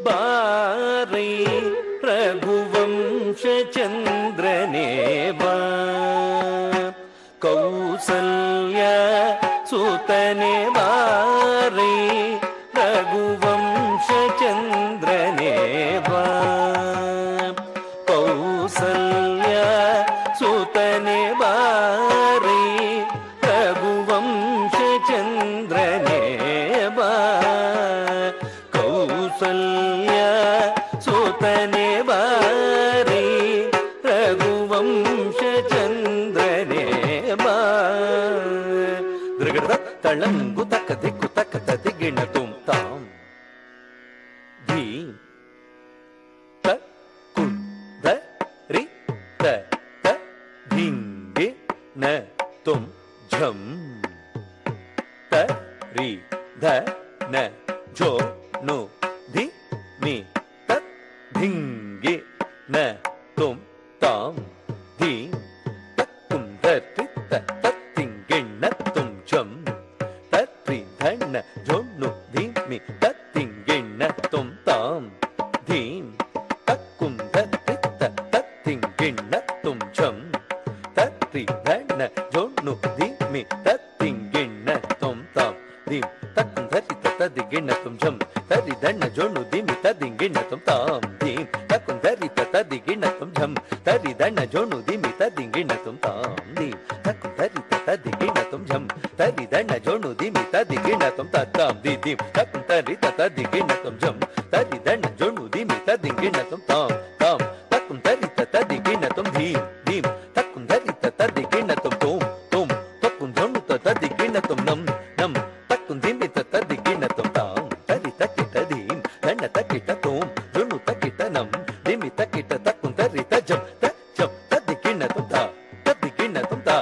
ಬಾರೈ ರಘುವಂಶ ಚಂದ್ರನೇ ಬಾ ಕೌಸಲ್ಯ ಸುತನೆ ಬಾರೈ ರಘುವಂಶ ಚಂದ್ರನೇ ಬಾ ಕೌಸಲ್ಯ ಸುತನೆ ಬಾರೈ ರಘುವಂಶ ಚಂದ್ರನೇ ಬಾ ಕೌಸಲ್ಯ ಸುತನೆ ಬಾರೈ ರಘುವಂಶ ಚಂದ್ರನೇ ಬಾ ದೃಗಡ ತಳಂಗು ತಕ್ಕ ದಿಕ್ಕು ತಕ್ಕ ತದಿಗಿಣ ತುಂ ತಾಂ ಧೀ ತ ಕುಂ ದ ರಿ ತ ತ ಧಿಂಗಿ ನ ತುಂ ಝಂ ತ ರಿ ಧ ನ ಝೋ ನು ಧಿ ಮಿ ತ ಧಿಂಗಿ ನ ತುಂ ತಾಂ ಧೀ ತ ಕುಂ ದ ರಿ ತ ತ ಧಿಂಗಿಣ ತುಂ ಝಂ ತ ರಿ ಧ ನ ಝೋ ನು ಧಿ ಮಿ ತ ಧಿಂಗಿಣ ತುಂ ತಾಂ ಧೀಂ ತ ಕುಂ ದ ರಿ ತ ತ ಧಿಂಗಿಣ ತುಂ ಝಂ ತ ರಿ ಧ ನ ಝೋ ನು ಧಿ ಮಿ ತ ಧಿಂಗಿಣ ತುಂ ತಾಂ ಧೀಂ ತ ಕುಂ ದ ರಿ ತ ತ ಧಿಂಗಿಣ ತುಂ ಝಂ ತ ರಿ ಧ ನ ಝೋ ನು ಧಿ ಮಿ ತ ಧಿಂಗಿಣ ತುಂ ತಾಂ ಧೀಂ ತ ಕುಂ ದ ರಿ ತ ತ ಧಿಂಗಿಣ ತುಂ ಝಂ ತ ರಿ ಧ ನ ಝೋ ನು ಧಿ ಮಿ ತ ಧಿಂಗಿಣ ತುಂ ತಾಂ ಧೀಂ ತ ಕುಂ ದ ರಿ ತ ತ ಧಿಂಗಿಣ ತುಂ ಝಂ ತ ರಿ ಧ ನ ಝೋ ನು ಧಿ ಮಿ ತ ಧಿಂಗಿಣ ತುಂ ತಾಂ ಧೀಂ ಧೀಂ ತ ಕುಂ ದ ರಿ ತ ತ ಧಿಂಗಿಣ ತುಂ ಝಂ ತ ರಿ ಧ ನ ಝೋ ನು ಧಿ ಮಿ ತ ಧಿಂಗಿಣ ತುಂ ತಾಂ ತಾಂ ತ ಕುಂ ದ ರಿ ತ ತ ಧಿಂಗಿಣ ತುಂ ಧೀಂ ಧೀಂ ತ ಕುಂ ದ ರಿ ತ ತ ಧಿಂಗಿಣ ತುಂ ತುಂ ತುಂ ತ ಕುಂ ಝೋ ನು ತ ತ ಧಿಂಗಿಣ ತುಂ ನಂ ನಂ ತ ಕುಂ ಧಿ ಮಿ ತ ತ ಧಿಂಗಿಣ ತುಂ ತಾಂ ತ ರಿ ತ ಕಿ ತ ಧೀಂ ಧ ನ ತ ಕಿ ತ ತುಂ ಝೋ ನು ತ ಕಿ ತ ನಂ ಧಿ ಮಿ ತ ಕಿ ತ ತ ಕುಂ ದ ರಿ ತ ಝಂ ತ ಝಂ ತ ಧಿಂಗಿಣ ತುಂ ತ ಧಿಂಗಿಣ ತುಂ ತ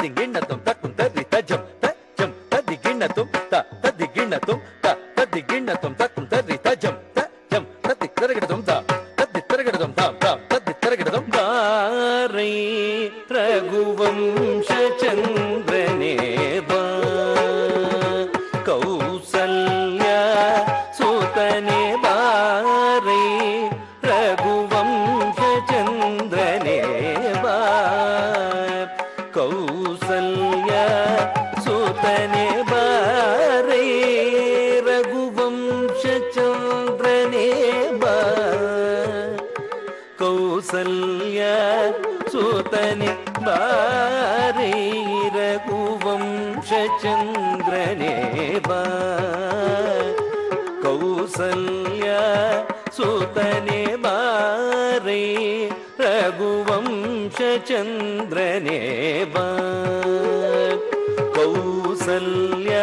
ಧಿಂಗಿಣ ತುಂ ತ ಕುಂ ದ ರಿ ತ ಝಂ ತ ಝಂ ತ ಧಿಂಗಿಣ ತುಂ ತ ಧಿಂಗಿಣ ತುಂ ತ ಧಿಂಗಿಣ ತುಂ ತ ಕುಂ ದ ರಿ ತ ಝಂ ತ ಝಂ ತ ದಿ ತರಗಡ ತುಂ ತ ದಿ ತರಗಡ ತುಂ ತಾಂ ತಾಂ ತ ದಿ ತರಗಡ ತುಂ ಬಾರೈ ರಘುವಂಶ ಚಂದ್ರನೇ ಬಾ ಕೌಸಲ್ಯ ಸುತನೆ ಬಾರೈ ರಘುವಂಶ ಚಂದ್ರನೇ ಬಾ ಕೌಸಲ್ಯ ಸುತನೆ ಬಾರೈ ರಘುವಂಶ ಚಂದ್ರನೇ ಬಾ ಕೌಸಲ್ಯ ಸುತನೆ ಬಾರೈ ರಘುವಂಶ ಚಂದ್ರನೇ ಬಾ ಕೌಸಲ್ಯ ಸುತನೆ ಬಾರೈ ರಘುವಂಶ ಚಂದ್ರನೇ ಬಾ ಕೌಸಲ್ಯ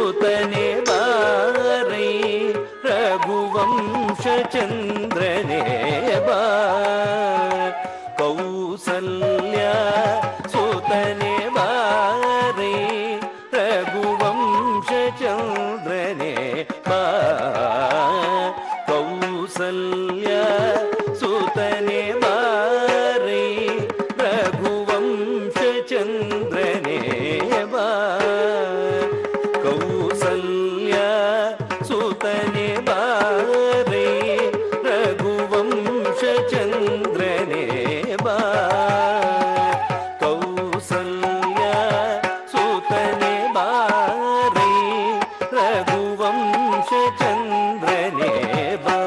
ಸುತನೆ ಬಾರೈ ರಘುವಂಶ ಚಂದ್ರನೇ ಬಾ ಕೌಸಲ್ಯ ಸುತನೆ ಬಾರೈ ರಘುವಂಶ ಚಂದ್ರನೇ ಬಾ ಕೌಸಲ್ಯ ಸುತನೆ ಬಾರೈ ರಘುವಂಶ ಚಂದ್ರನೇ ಬಾ ಕೌಸಲ್ಯ ಸುತನೆ ಬಾರೈ ರಘುವಂಶ ಚಂದ್ರನೇ ಬಾ ಕೌಸಲ್ಯ ಸುತನೆ ಬಾರೈ ರಘುವಂಶ ಚಂದ್ರನೇ ಬಾ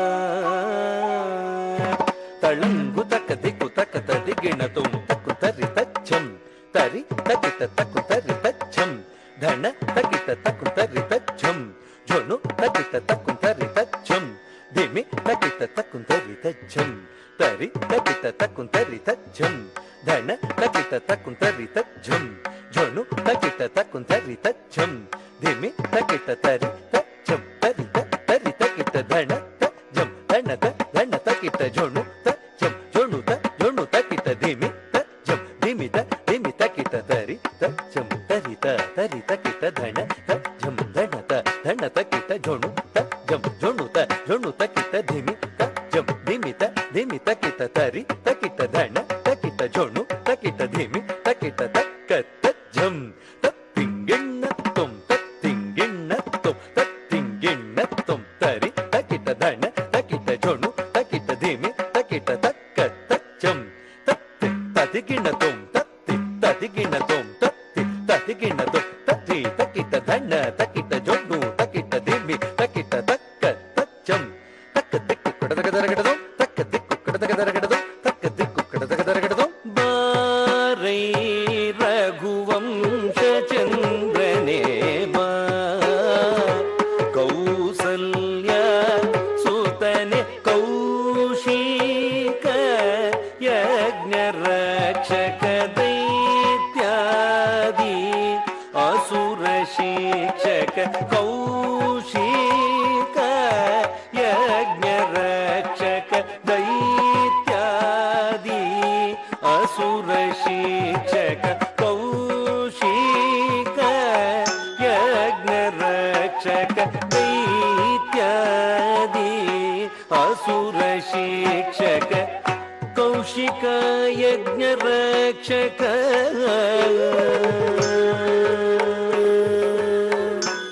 ತಳಂಗು ತಕ್ಕ ದಿಕ್ಕು ತಕ್ಕ ತದಿಗಿಣ ತುಂ ತಕ್ಕು ತರಿ ತಚ್ಚಂ ತರಿ ತಕಿತ ತಕ್ಕು ತರಿ ತಚ್ಚಂ ಧನ ತಕಿತ ತಕ್ಕು ತರಿ ತಚ್ಚಂ ಝೊನು ತಕಿತ ತಕ್ಕು ತರಿ ತಚ್ಚಂ ಧಿಮಿ ತಕಿತ ತಕ್ಕು ತರಿ ತಚ್ಚಂ ತರಿ ತಕಿತ ತಕ್ಕು ತರಿ ತಚ್ಚಂ ಧನ ತಕಿತ ತಕ್ಕು ತರಿ ತಚ್ಚಂ ಝೊನು ತಕಿತ ತಕ್ಕು ತರಿ ತಚ್ಚಂ ಧಿಮಿ ತಕಿತ ತರಿ ತಚ್ಚಂ ತರಿ ತರಿ ತಕಿತ ಧನ ತಚ್ಚಂ ಧನ ಧನ ತಕಿತ ಝೊನು ತಚ್ಚಂ ಝೊನು ತಕಿತ ಧಿಮಿ ತಚ್ಚಂ ಧಿಮಿ ತಕಿತ ತರಿ ತಚ್ಚಂ ತರಿ ತಕಿತ ಧನ ತಚ್ಚಂ ಧನ ತಕಿತ ಝೊನು ತಚ್ಚಂ ಝೊನು ತಕಿತ ಧಿಮಿ ತಚ್ಚಂ ಧಿಮಿ ತಕಿತ ತರಿ ತಕಿತ ಧನ ತಕಿತ ಝೊನು ತಕಿತ ಧಿಮಿ ತಕಿತ ತಕ್ಕ ತಜ್ಜಂ ತತ್ತಿಂಗಿಣ್ಣ ತುಂ ತತ್ತಿಂಗಿಣ್ಣ ತುಂ ತತ್ತಿಂಗಿಣ್ಣ ತುಂ ತರಿ ತಕಿತ ಧನ ಧೊಣು ತಕಿಟ ಧೀಮಿ ತಕಿಟ ತಕ್ಕ ತಚ್ಚಂ ತತ್ತಿ ತದಿಗಿಣ ತೊಂ ತತ್ತಿ ತದಿಗಿಣ ತೊಂ ತತ್ತಿ ತದಿಗಿಣ ತೊಂ ತತ್ತಿ ತಕಿಟ ಧಣ್ಣ ತಕಿಟ ಜೊಣ್ಣು ತಕಿಟ ಧೀಮಿ ತಕಿಟ ತಕ್ಕ ತಚ್ಚಂ ತಕ್ಕ ದಿಕ್ಕು ಕಡದಗದರಗಡದೋ ತಕ್ಕ ದಿಕ್ಕು ಕಡದಗದರಗಡದೋ ತಕ್ಕ ದಿಕ್ಕು ಕಡದಗದರಗಡದೋ ಬಾರೈ ರಘುವಂಶ ಚಂದ್ರನೇ ಬಾ ಕೌಸಲ್ಯ ಸುತನೆ ಕೌಶಿಕ ಯಜ್ಞ ರಕ್ಷಕ ದೈತ್ಯಾದಿ ಅಸುರ ಶಿಕ್ಷಕ ಕೌಶಿಕ ಯಜ್ಞ ರಕ್ಷಕ ದೈತ್ಯಾದಿ ಅಸುರ ಶಿಕ್ಷಕ ಕೌಶಿಕ ಯಜ್ಞ ರಕ್ಷಕ ದೈತ್ಯಾದಿ ಅಸುರ ಶಿಕ್ಷಕ ಕೌಶಿಕ ಯಜ್ಞ ರಕ್ಷಕ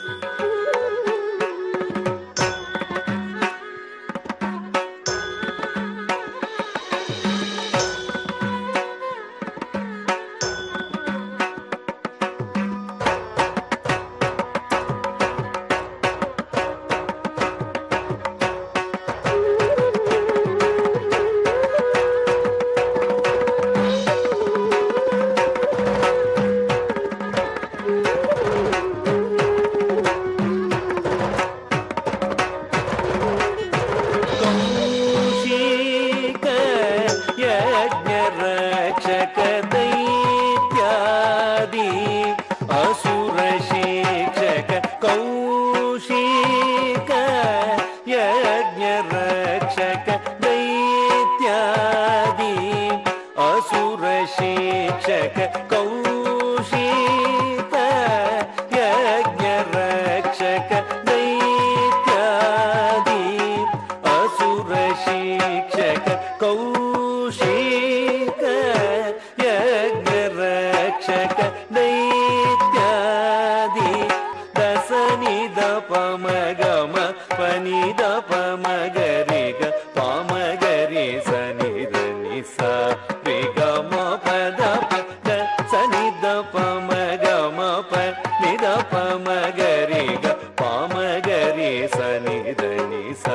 ಶಿಕ್ಷಕ ಕೌಶಿಕ ಯಜ್ಞ ರಕ್ಷಕ ದೈತ್ಯಾದಿ ಅಸುರ ಶಿಕ್ಷಕ ಕೌಶಿಕ ಯಜ್ಞ ರಕ್ಷಕ ದೈತ್ಯಾದಿ ದಸನಿದ ಪಮಗಮ ಪನಿದ ಪಮಗರಿಗ ಪಾಮಗರಿ ಸನಿದ ನಿಸ ರಿಗಮ ಪದ ಪದ ಸನಿದ ಪಮಗಮ ಪನಿದ ಪಮಗರಿಗ ಪಾಮಗರಿ ಸನಿದ ನಿಸ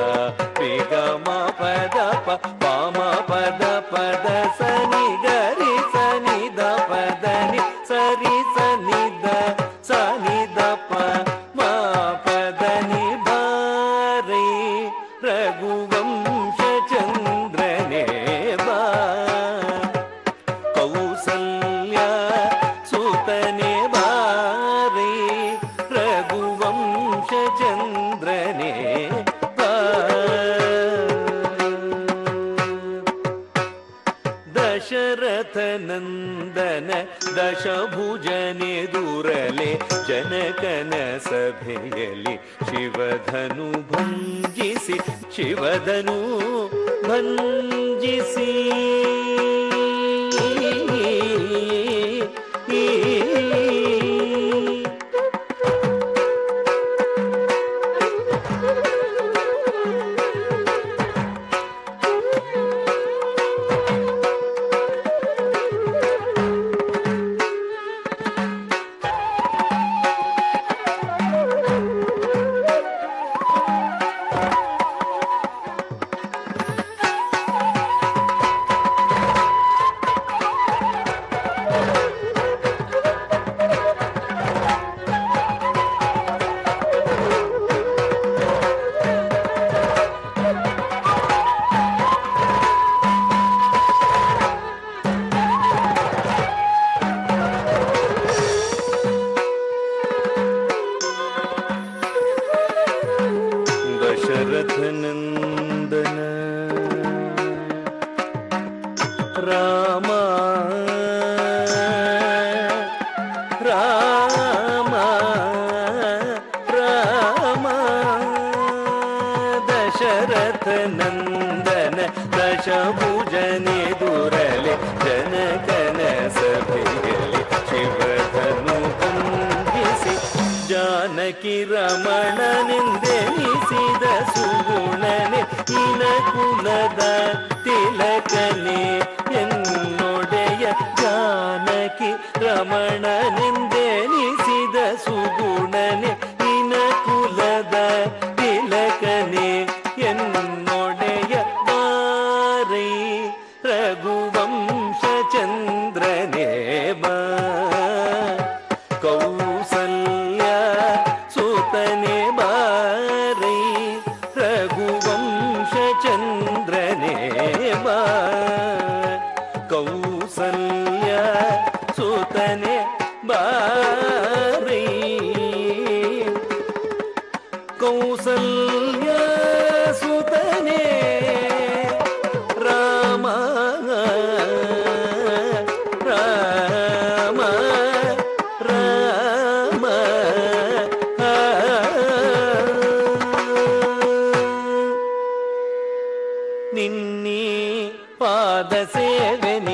ರಿಗಮ ಪದ ಪಾಮ ಪದ ಪದ ಸನಿ ಗರಿ ಸನಿದ ಪದನಿ ಸರಿ ಸನಿದ ಸನಿದ ಪ ಮಾ ಪದನಿ ಬಾರೈ ರಘುವಂಶ ಚಂದ್ರನೇ ಬಾ ಕೌಸಲ್ಯ ಸುತನೆ ಬಾರೈ ರಘುವಂಶ ಚಂದ್ರನೇ ಬಾ ದಶರಥ ನಂದನ ದಶಭುಜನೆದುರಲೆ ಜನಕನ ಸಭೆಯಲ್ಲಿ ಶಿವಧನು ಭಂಜಿಸಿ ಶಿವಧನು ಭಂಜಿಸಿ ದಶರಥನಂದನ ರಾಮ ರಾಮ ರಾಮ ದಶರಥನಂದನ ದಶಭುಜನೆದುರಲೆ ಜನಕನ ಸಭೆಯಲ್ಲಿ ಶಿವಧನು ಭಂಜಿಸಿ ಜಾನಕಿ ರಮಣನೆಂದೆನಿಸಿದ ಸುಗುಣನೆ ಇನಕು ಕುಲದ ತಿಲಕನೆ ಎನ್ನೊಡೆಯ ಜಾನಕಿ ರಮಣನೆಂದೆನಿಸಿದ ಸುಗುಣನೆ ನಿನ ಕುಲದ ತಿಲಕನೆ ಎನ್ನೊಡೆಯ ಬಾರೈ ರಘುವಂಶ ಚಂದ್ರನೇ ಬಾ ಕೌಸಲ್ಯ ಸುತನೆ ಬಾರೈ ರಘುವಂಶ ಚಂದ್ರನೇ ಬಾ ಕೌಸಲ್ಯ ಸುತನೆ ಬಾರೈ ಕೌಸಲ್ಯ ಸುತನೆ ರಾಮ ರಾಮ ರಾಮ ನಿನ್ನೀ ಪಾದ ಸೇವೆ